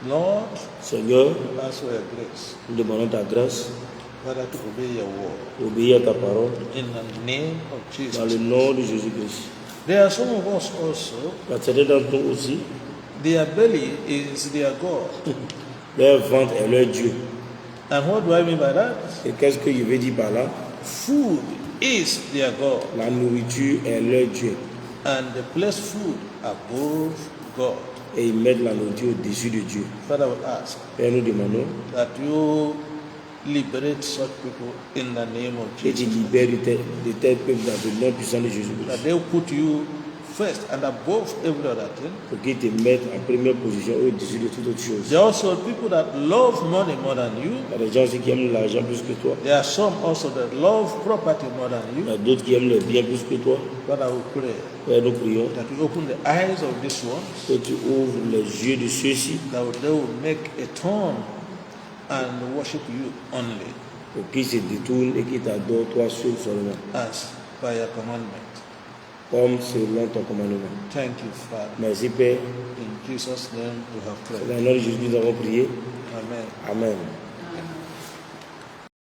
Lord, Seigneur, we ask for your grace, nous demandons ta grâce, Father, to obey your word. obéir à ta parole, In the name of dans le Jesus. nom de Jésus-Christ. There are some of us also, Car certains d'entre nous aussi, their belly is their God. leur ventre est leur Dieu. And what do I mean by that? Et qu'est-ce que je veux dire par là? Food is their God. La nourriture est leur Dieu. And they place food above God. Et ils mettent la nourriture au-dessus de Dieu. Father, we ask Père, nous demandons that you liberate such people in the name of que tu Jesus. libères de tels peuples dans le nom puissant de Jésus-Christ. That they will put you first and above every other thing. Pour qu'ils te mettent en première position au-dessus de toute autre chose. There are also people that love money more than you. Il y a des gens aussi qui aiment l'argent plus que toi. There are some also that love property more than Il y you. a d'autres qui aiment les biens plus que toi. But I will pray Père, nous prions that you open the eyes of these ones, que tu ouvres les yeux de ceux-ci that they will make a turn and worship you only pour qu'ils se détournent et qu'ils t'adorent toi seul seulement, as by your commandment. comme selon ton commandement. Thank you, Father. Merci Père. In Jesus' name we have Dans prayed. le nom de Jésus, nous avons prié. Amen. Amen.